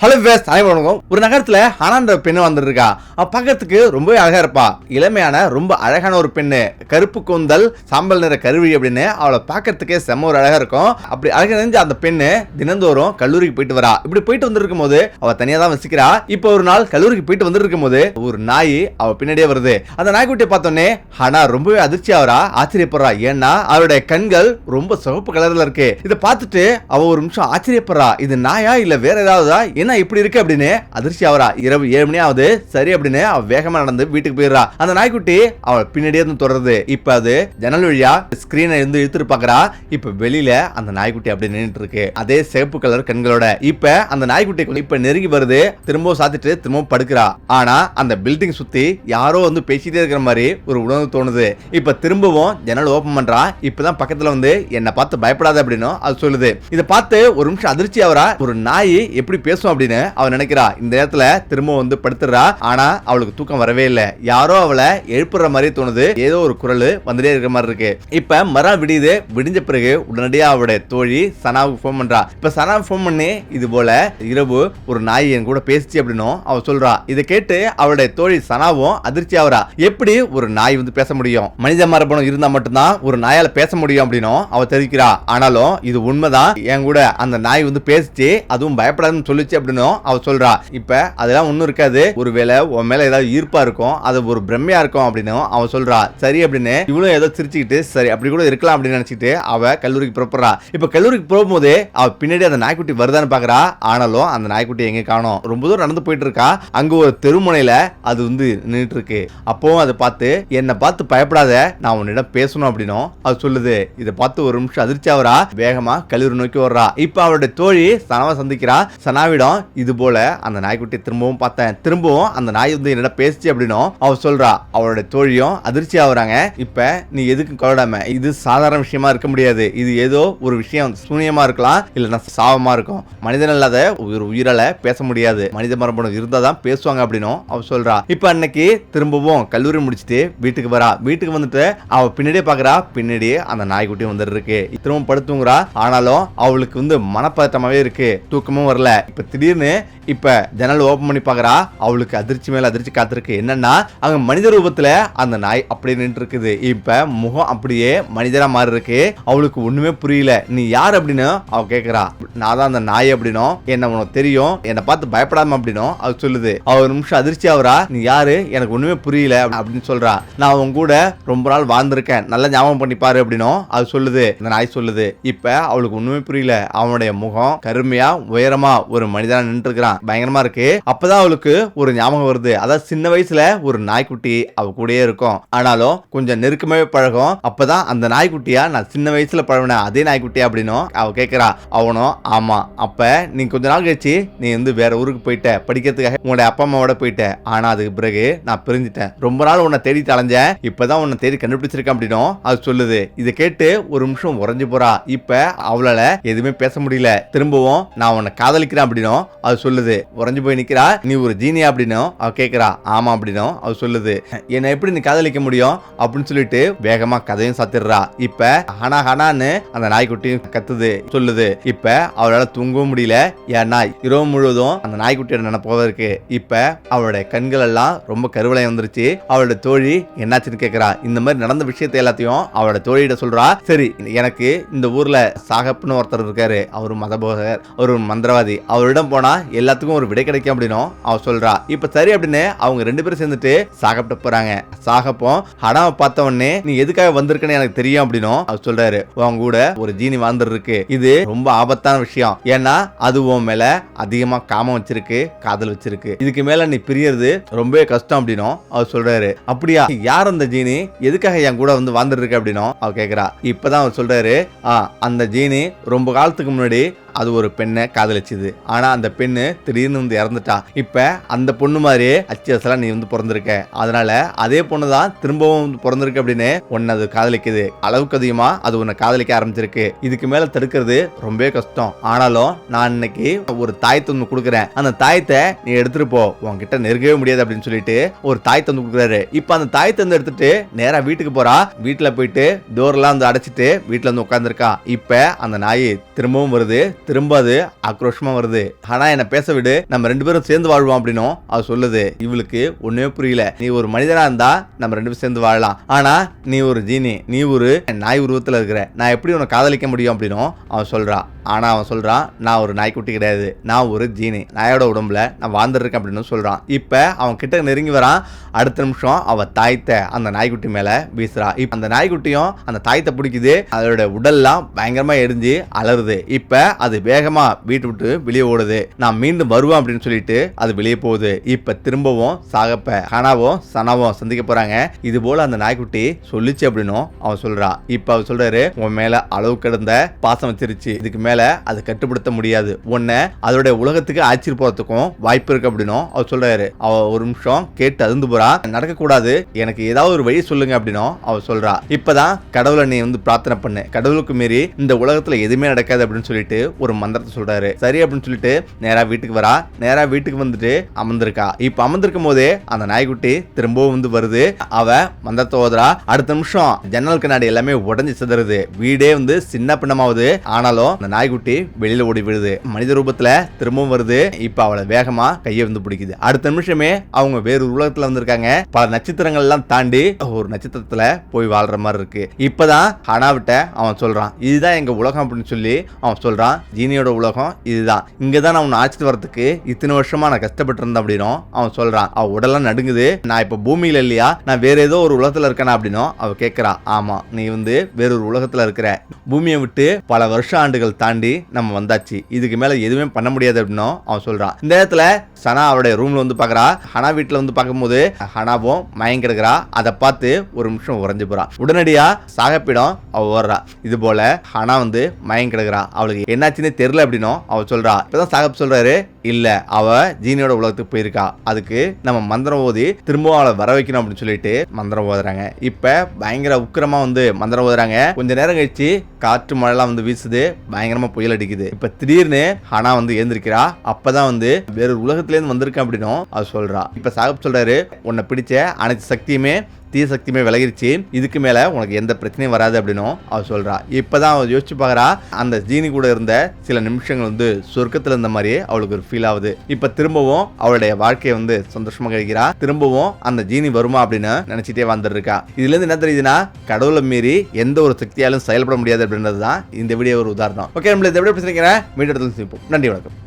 Hello ways அனைவருக்கும். ஒரு நகரத்துல ஹானான்ற பெண்ணு வந்துருக்கா. பார்க்கறதுக்கு ரொம்பவே அழகா இருப்பா. இளமையான ரொம்ப அழகான ஒரு பெண்ணு, கருப்பு கூந்தல், சாம்பல் நிற கருவி அப்படின்னு அவளை பார்க்கறதுக்கே செம்ம ஒரு அழகா இருக்கும். அப்படி அழகா நினைஞ்ச அந்த பெண்ணு தினந்தோறும் கல்லூரிக்கு போயிட்டு வரா. இப்படி போயிட்டு வந்திருக்கும் போது அவ தனியா தான் வசிக்கிறா. இப்போ ஒரு நாள் கல்லூரிக்கு போயிட்டு வந்திருக்கும் போது ஒரு நாய் அவ பின்னாடியே வருது. அந்த நாய்க்குட்டியை பார்த்தோன்னே ஹானா ரொம்பவே அதிர்ச்சி ஆகிறா, ஆச்சரியப்படுறா. ஏன்னா அவருடைய கண்கள் ரொம்ப சிவப்பு கலர்ல இருக்கு. இதை பார்த்துட்டு அவ ஒரு நிமிஷம் ஆச்சரியப்படுறா. இது நாயா இல்ல வேற ஏதாவதா, என்ன இப்படி இருக்கு அப்படின்னு அதிர்ச்சி ஆகிறா. இரவு 7 மணி ஆகுது. சரி அப்படின்னு அவ வேகமா நடந்து வீட்டுக்கு போயிடுறா. அந்த நாய்க்குட்டி அவள் பின்னாடியே இருந்து தொடருது. இப்ப அது ஜன்னல் வழியா ஸ்கிரீனை இருந்து இழுத்துட்டு பாக்குறா. இப்ப வெளியில அந்த நாய்க்குட்டி அப்படி நின்றுட்டு இருக்கு, அதே சிவப்பு கலர் கண்களோட. இப்ப அந்த நாய்க்குட்டி இப்ப நெருங்கி வருது. திரும்பவும் சாத்திட்டு திரும்பவும் படுக்கிறா. ஆனா அந்த பில்டிங் சுத்தி யாரோ வந்து பேசிட்டே இருக்கிற மாதிரி ஒரு உணர்வு தோணுது. இப்ப திரும்பவும் ஜன்னல் ஓபன் பண்றா. இப்பதான் பக்கத்துல வந்து என்ன பார்த்து பயப்படாத அப்படின்னு அது சொல்லுது. இதை பார்த்து ஒரு நிமிஷம் அதிர்ச்சி ஆகிறா. ஒரு நாய் எப்படி பேசும் அப்படின்னு அவ நினைக்கிறா. இந்த நேரத்துல திரும்ப வந்து படுத்துறா. ஆனா அவளுக்கு தூக்கம் வரவே இல்லை. யாரோ அவளை எழுப்புற மாதிரி தோணுது. ஏதோ ஒரு குரல் வந்துட்டே இருக்கிற மாதிரி இருக்கு. இப்ப மரம் விடியுது. விடிஞ்ச பிறகு உடனடியா அவளுடைய தோழி சனாவுக்கு போன் பண்றா. இப்ப சனா போன் பண்ணி இது போல இரவு ஒரு நாய் என் கூட பேசிச்சு அப்படின்னு அவ சொல்றா. இதை கேட்டு அவளுடைய தோழி சனாவும் அதிர்ச்சி ஆகிறா. எப்படி ஒரு நாய் வந்து பேச முடியும், மனித மரபணு இருந்தா மட்டும்தான் ஒரு நாயால பேச முடியும் அப்படின்னு அவ தெரிவிக்கிறா. ஆனாலும் இது உண்மைதான், என் கூட அந்த நாய் வந்து பேசிச்சு, அதுவும் பயப்படாதுன்னு சொல்லிச்சு அப்படின்னு அவ சொல்றா. இப்ப அதெல்லாம் ஒண்ணும் இருக்காது, ஒருவேளை உன் மேல ஏதாவது ஈர்ப்பா இருக்கும், அது ஒரு பிரம்மையா இருக்கும் அப்படின்னு அவ சொல்றா. சரி அப்படின்னு இவளும் ஏதோ சிரிச்சுக்கிட்டு சரி அப்படி கூட இருக்கலாம் அப்படின்னு நினைச்சிட்டு அவ கல்லூரிக்கு புறப்படுறா. இப்ப கல்லூரிக்கு போகும்போது அவ பின்னாடி அந்த நாய்க்குட்டி வருதான்னு பாக்குறா. ஆனாலும் அந்த நாய்க்குட்டி எங்க காணோம். ரொம்ப தூரம் நடந்து போயிட்டு இருக்கா. அங்க ஒரு தெருமுனையில அது வந்து நின்றுட்டு இருக்கு. அப்பவும் அதை பார்த்து என்னை பார்த்து பயப்படாத, நான் உன்னிடம் பேசணும் அப்படின்னும் அது சொல்லுது. இதை பார்த்து ஒரு நிமிஷம் அதிர்ச்சி ஆகிறா. வேகமா கல்லூரி நோக்கி வர்றா. இப்ப அவளுடைய தோழி சனாவை சந்திக்கிறா. சனாவிடம் இது போல அந்த நாய்க்குட்டி திரும்பவும் பார்த்தேன், திரும்பவும் அந்த நாய் வந்து என்னிடம் பேசிச்சு அப்படின்னும் அவ சொல்றா. அவளுடைய தோழியும் அதிர்ச்சி ஆகுறாங்க. இப்ப நீ எதுக்கும் கவலைடாம, இது சாதாரண விஷயமா இருக்க முடியாது, இது ஏதோ ஒரு விஷயம் சூனியமா இருக்கலாம், இல்லைன்னா சாவமா இருக்கும். மனிதன் இல்லாத ஒரு உயிரால பேச முடியாது, மனித மரபணு இருந்தாதான் பேசுவாங்க அப்படின்னும் அவ சொல்றா. இப்ப அன்னைக்கு திரும்பவும் கல்லூரி முடிச்சுட்டு வீட்டுக்கு வரா. வீட்டுக்கு வந்துட்டு அவ பின்னாடியே பாக்குறா. பின்னாடியே அந்த நாய்க்குட்டி வந்துட்டு இருக்கு. திரும்ப படுத்துங்கிறா. ஆனாலும் அவளுக்கு வந்து மனப்பதட்டமாவே இருக்கு, தூக்கமும் வரல. இப்ப திடீர்னு இப்ப ஜன்னல் ஓபன் பண்ணி பாக்குறா. அவளுக்கு அதிர்ச்சி மேல அதிர்ச்சி காத்திருக்கு. என்னன்னா அங்க மனித ரூபத்துல அந்த நாய் அப்படியே நின்று இருக்குது. இப்ப முகம் அப்படியே மனிதரா மாறி இருக்கு. அவளுக்கு ஒண்ணுமே புரியல. நீ யார் அப்படின்னு அவ கேக்குறா. நான் தான் அந்த நாய் அப்படின்னும், என்ன உனக்கு தெரியும், என்னை பார்த்து பயப்படாம அப்படின்னும் அவ சொல்லுது. அவ ஒரு நிமிஷம் அதிர்ச்சி ஆகுறா. நீ யாரு, எனக்கு ஒண்ணுமே புரியல அப்படின்னு சொல்றா. நான் உன் கூட ரொம்ப நாள் வாழ்ந்திருக்கேன், நல்லா ஞாபகம் பண்ணி பாரு அப்படின்னும் அது சொல்லுது. அந்த நாய் சொல்லுது. இப்ப அவளுக்கு ஒண்ணுமே புரியல. அவனுடைய முகம் கருமையா உயரமா ஒரு மனிதனா நின்று இருக்கிறான், பயங்கரமா இருக்கு. அப்பதான் அவளுக்கு ஒரு ஞாபகம் வருது. அதாவது சின்ன வயசுல ஒரு நாய்க்குட்டி அவ கூடயே இருக்கும், ஆனாலும் கொஞ்சம் நெருக்கமாவே பழகும். அப்பதான் அந்த நாய்க்குட்டியா நான் சின்ன வயசுல பழகின அதே நாய்க்குட்டியா அப்படின்னும் அவ கேட்கிறா. அவனும் ஆமா, அப்ப நீ கொஞ்ச நாள் கழிச்சு நீ வந்து வேற ஊருக்கு போயிட்ட, படிக்கிறதுக்காக உங்களுடைய அப்பா அம்மாவோட போயிட்ட. ஆனா அதுக்கு பிறகு நான் பிரிஞ்சுட்டேன், ரொம்ப நாள் உன்னை தேடி அலைஞ்சேன், இப்பதான் உன்னை தேடி கண்டுபிடிச்சிருக்கேன் அப்படின்னும் அது சொல்லுது. இதை கேட்டு ஒரு நிமிஷம் உறைஞ்சு போறா. இப்ப அவளால எதுவுமே பேச முடியல. திரும்பவும் நான் உன்னை காதலிக்கிறேன் அப்படின்னும் அது சொல்லுது. உறைஞ்சு போய் நிக்கிறா. நீ ஒரு ஜீனியா அப்படின்னும் அவ கேட்கிறா. ஆமா அப்படின்னும் அவ சொல்லுது. என்ன எப்படி நீ காதலிக்க முடியும் அப்படின்னு சொல்லிட்டு வேகமா கதையும் சாத்திடுறா. இப்ப ஹனா ஹனான்னு அந்த நாய்க்குட்டியும் கத்துது, சொல்லுது. இப்ப அவளால தூங்கவும் முடியல. ஏன்னா இரவு முழுவதும் அந்த நாய்க்குட்டியோட நினைப்போவா இருக்கு. இப்ப அவளுடைய கண்கள் எல்லாம் ரொம்ப கருவளையம் வந்துருச்சு. அவளோட தோழி என்னாச்சுன்னு கேட்கிறா. இந்த மாதிரி நடந்த விஷயத்தை எல்லாத்தையும் அவளோட தோழியிட சொல்றா. சரி, எனக்கு இந்த ஊர்ல சாகப்னு ஒருத்தர் இருக்காரு, அவரு மதபோதகர், ஒரு மந்திரவாதி, அவரிடம் போனா எல்லாத்துக்கும் ஒரு விடை கிடைக்கும் அப்படின்னும் அவ சொல்றா. இப்ப சரி அப்படின்னு அவங்க 2 பேரும் சேர்ந்துட்டு சாகப்ட போறாங்க. சாகப்போ ஹனாவை பார்த்த உடனே நீ எதுக்காக வந்திருக்கன்னு எனக்கு தெரியும் அப்படின்னும் அவர் சொல்றாரு. அவங்க கூட ஒரு ஜீனி வாழ்ந்துட்டு இருக்கு, இது ரொம்ப ஆபத்தான விஷயம், ஏன்னா அது உன் மேல அதிகமா காமம் வச்சிருக்கு, காதல் வச்சிருக்கு, இதுக்கு மேல நீ பிரியறது ரொம்பவே கஷ்டம் அப்படின்னும் அவர் சொல்றாரு. அப்படியா, யார் அந்த ஜீனி, எதுக்காக என் கூட வந்து வாழ்ந்துட்டு இருக்கு அப்படின்னும் அவ கேக்குறா. இப்பதான் அவர் சொல்றாரு. அந்த ஜீனி ரொம்ப காலத்துக்கு முன்னாடி அது ஒரு பெண்ணை காதலிச்சுது. ஆனா அந்த பெண்ணு திடீர்னு வந்து இறந்துட்டா. இப்ப அந்த பொண்ணு மாதிரியே அச்சசலா நீ வந்து பிறந்திருக்க, அதனால அதே பொண்ணு தான் திரும்பவும் பிறந்திருக்கு அப்படின்னு உன்னை அது காதலிக்குது. அளவுக்கு அதிகமா அது உன்னை காதலிக்க ஆரம்பிச்சிருக்கு. இதுக்கு மேல தடுக்கிறது ரொம்பவே கஷ்டம். ஆனாலும் நான் இன்னைக்கு ஒரு தாயத்தை ஒன்று கொடுக்குறேன், அந்த தாயத்தை நீ எடுத்துட்டு போ, உன்கிட்ட நெருங்கவே முடியாது அப்படின்னு சொல்லிட்டு ஒரு தாயத்தை வந்து கொடுக்குறாரு. இப்ப அந்த தாயத்தை வந்து எடுத்துட்டு நேரா வீட்டுக்கு போறா. வீட்டுல போயிட்டு டோர்லாம் வந்து அடைச்சிட்டு வீட்டுல வந்து உட்காந்துருக்கா. இப்ப அந்த நாய் திரும்பவும் வருது. திரும்ப அது ஆக்ரோஷமா வருது. ஆனா என்ன பேச விடு, நம்ம 2 பேரும் சேர்ந்து வாழ்வோம் அப்படின்னும் அவ சொல்லுது. இவளுக்கு ஒண்ணுமே புரியல. நீ ஒரு மனிதனா இருந்தா நம்ம 2 பேரும் சேர்ந்து வாழலாம், ஆனா நீ ஒரு ஜீனி, நீ ஒரு நாய் உருவத்துல இருக்கிற, நான் எப்படி உன்னை காதலிக்க முடியும் அப்படின்னும் அவன் சொல்றா. ஆனா அவன் சொல்றான், நான் ஒரு நாய்க்குட்டி கிடையாது, நான் ஒரு ஜீனி, நாயோட உடம்புல நான் வாழ்ந்துருக்கேன் அப்படின்னு சொல்றான். இப்ப அவன் கிட்ட நெருங்கி வரான். அடுத்த நிமிஷம் அவ தாயத்தை அந்த நாய்க்குட்டி மேல வீசுறா. இப்ப அந்த நாய்க்குட்டியும் அந்த தாயத்தை பிடிக்குது. அதோட உடல்லாம் பயங்கரமா எரிஞ்சு அலறுது. இப்ப அது வேகமா வீட்டு விட்டு வெளியே ஓடுது. நான் மீண்டும் வருவேன் அப்படின்னு சொல்லிட்டு அது வெளியே போகுது. இப்ப திரும்பவும் சாகப்ப ஹனாவும் சனாவும் சந்திக்க போறாங்க. இது போல அந்த நாய்க்குட்டி சொல்லிச்சு அப்படின்னும் அவன் சொல்றா. இப்ப அவர் சொல்றாரு, உன் மேல அளவு கடந்த பாசம் வச்சிருச்சு, இதுக்கு மேல அது கட்டுப்படுத்த முடியாது, உன்னை அதோட உலகத்துக்கு ஆச்சரிய போறதுக்கும் வாய்ப்பு இருக்கு அப்படின்னும் அவர் சொல்றாரு. அவ ஒரு நிமிஷம் கேட்டு அதிர்ந்து போறா. நடக்க கூடாது, எனக்கு ஏதாவது ஒரு வழி சொல்லுங்க அப்படின்னும் அவர் சொல்றா. இப்பதான் கடவுளை நீ பிரார்த்தனை பண்ணு, கடவுளுக்கு மீறி இந்த உலகத்துல எதுவுமே நடக்காது அப்படின்னு சொல்லிட்டு ஒரு மந்திரத்தை சொல்றாரு. சரி அப்படின்னு சொல்லிட்டு நேரா வீட்டுக்கு வரா. நேரா வீட்டுக்கு வந்துட்டு அமர்ந்திருக்கா. இப்ப அமர்ந்திருக்கும் போதே அந்த நாய்க்குட்டி திரும்பவும் வருது. அவ மந்திரத்தை ஓதுறா. அடுத்த நிமிஷம் ஜன்னல் கண்ணாடி எல்லாமே உடஞ்சி சிதறுது. வீடே சின்ன பின்னமாவது. ஆனாலும் அந்த நாய்க்குட்டி வெளியில ஓடி விடுது. மனித ரூபத்துல திரும்பவும் வருது. இப்ப அவளை வேகமா கையை பிடிக்குது. அடுத்த நிமிஷமே அவங்க வேறு உலகத்துல வந்திருக்காங்க. பல நட்சத்திரங்கள் எல்லாம் தாண்டி ஒரு நட்சத்திரத்துல போய் வாழ்ற மாதிரி இருக்கு. இப்பதான் ஹனாவிட்ட அவன் சொல்றான், இதுதான் எங்க உலகம் அப்படின்னு சொல்லி அவன் சொல்றான். ஜீனியோட உலகம் இதுதான், இங்கதான் நான் உன்னை ஆச்சிட்டு வரதுக்கு இத்தனை வருஷமா நான் கஷ்டப்பட்டு இருந்தேன் அப்படின்னும் அவன் சொல்றான். அவ உடலாம் நடுங்குது. நான் இப்ப பூமியில இல்லையா, நான் வேற ஏதோ ஒரு உலகத்துல இருக்கேனா அப்படின்னும் அவ கேட்கிறா. ஆமா, நீ வேற ஒரு உலகத்துல இருக்கிற, பூமியை விட்டு பல வருஷ ஆண்டுகள் தாண்டி நம்ம வந்தாச்சு, இதுக்கு மேல எதுவுமே பண்ண முடியாது அப்படின்னும் அவன் சொல்றான். இந்த இடத்துல சனா அவருடைய ரூம்ல பாக்குறா. ஹனா வீட்டுல பார்க்கும்போது ஹனாவும் மயம் கிடக்குறா. அதை பார்த்து ஒரு நிமிஷம் உறைஞ்சு போறா. உடனடியா சாகப்பிடம் அவ ஓடுறா. இது போல ஹனா மயம் கிடக்குறா. அவளுக்கு என்னாச்சுன்னு தெரியல அப்படின்னும் அவ சொல்றா. இப்பதான் சாகப் சொல்றாரு, இல்ல அவ ஜீனியோட உலகத்துக்கு போயிருக்கா, அதுக்கு நம்ம மந்திரம் ஓதி திரும்பவும் அவளை வர வைக்கணும் அப்படின்னு சொல்லிட்டு மந்திரம் ஓதுறாங்க. இப்ப பயங்கர உக்கிரமா மந்திரம் ஓதுறாங்க. கொஞ்ச நேரம் கழிச்சு காற்று மழைலாம் வீசுது. பயங்கரமா புயல் அடிக்குது. இப்ப திடீர்னு ஹனா எழுந்திருக்கிறா. அப்பதான் வேற உலகத்துல இருந்து வந்திருக்கேன் அப்படின்னும் அவ சொல்றா. இப்ப சாகப் சொல்றாரு, உன்னை பிடிச்ச அனைத்து சக்தியுமே தீய சக்தியுமே விலகிருச்சு, இதுக்கு மேல உனக்கு எந்த பிரச்சனையும் வராது அப்படின்னும் அவ சொல்றா. இப்பதான் அவ யோசிச்சு பாக்குறா. அந்த ஜீனி கூட இருந்த சில நிமிஷங்கள் சொர்க்கத்துல இருந்த மாதிரியே அவளுக்கு ஒரு ஃபீல் ஆகுது. இப்ப திரும்பவும் அவளுடைய வாழ்க்கையை சந்தோஷமா கழிக்கிறா. திரும்பவும் அந்த ஜீனி வருமா அப்படின்னு நினைச்சிட்டே வந்துட்டு இருக்கா. இதுல இருந்து என்ன தெரியுதுன்னா, கடவுளை மீறி எந்த ஒரு சக்தியாலும் செயல்பட முடியாது அப்படின்றதுதான் இந்த வீடியோ ஒரு உதாரணம். ஓகே, நம்மள இந்த வீடியோ பேசுறீங்க. மீண்டும் நன்றி, வணக்கம்.